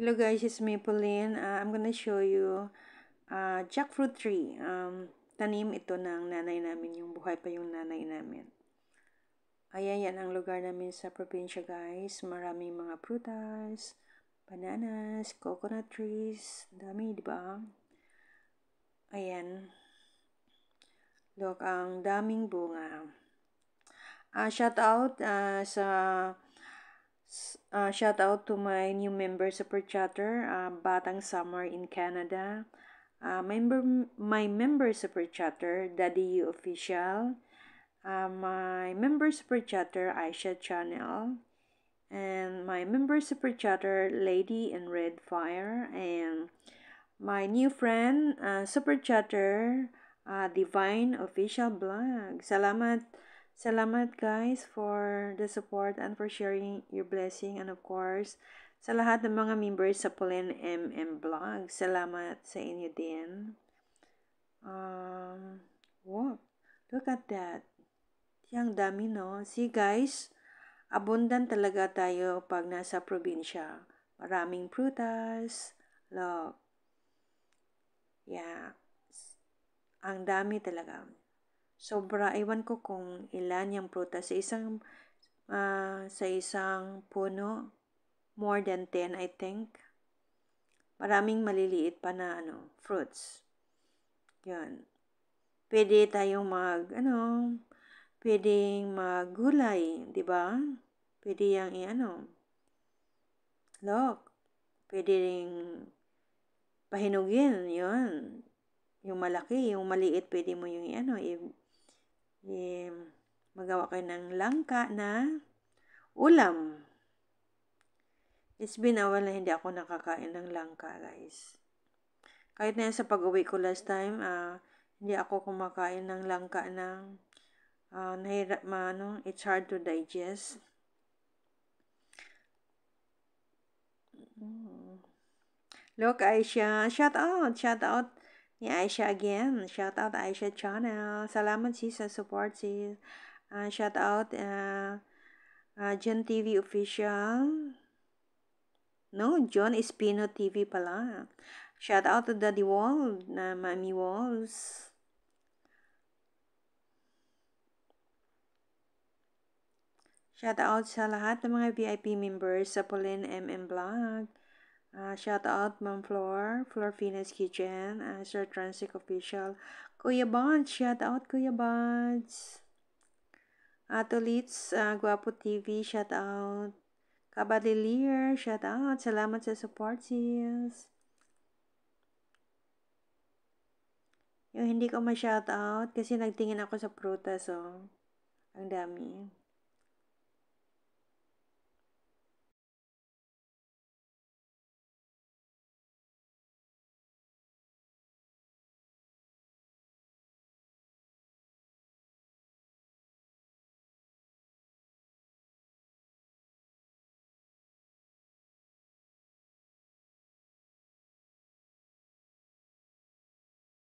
Hello guys, it's me Pauline. I'm gonna show you jackfruit tree. Tanim ito ng nanay namin, yung buhay pa yung nanay namin. Ayan, yan ang lugar namin sa probinsya guys. Maraming mga prutas, bananas, coconut trees. Dami, di ba? Ayan. Look, ang daming bunga. Shout out shout out to my new member Super Chatter, Batang Summer in Canada. My member Super Chatter, Daddy U Official. My member Super Chatter, Aisha Channel. And my member Super Chatter, Lady in Red Fire. And my new friend, Super Chatter, Divine Official Blog. Salamat guys for the support and for sharing your blessing, and of course sa lahat ng mga members sa Pauline MM Blog. Salamat sa inyo din. Wow, look at that. Yang dami, no? See guys, abundant talaga tayo pag nasa probinsya. Maraming prutas. Look. Yeah. Ang dami talaga. Sobra, ewan ko kung ilan yung prutas sa isang puno. More than 10, I think. Maraming maliliit pa na fruits. Yun. Pwede tayong pwedeng maggulay, di ba? Pwede yang look. Pwede ring pahinugin, yun. Yung malaki, yung maliit, pwede mo yung magawa kayo ng langka na ulam. It's been a while na hindi ako nakakain ng langka, guys. Kahit na sa pag-uwi ko last time, hindi ako kumakain ng langka na it's hard to digest. Look, Aisha, shout out ni Aisha again. Shout out Aisha Channel. Salamat sis sa support sis. Shout out John TV Official. No, John Espino TV pala. Shout out to Daddy Wall na Mami Walls. Shout out sa lahat ng mga VIP members sa Pauline MM Blog. Shout out Ma'am Flor Venus Kitchen, Sir Transic Official, Kuya Buds, shout out Kuya Buds. Atolits, Guapo TV, shout out. Kabadilier, shout out. Salamat sa support sis. Yung hindi ko ma-shout out kasi nagtingin ako sa prutas, oh. Ang dami.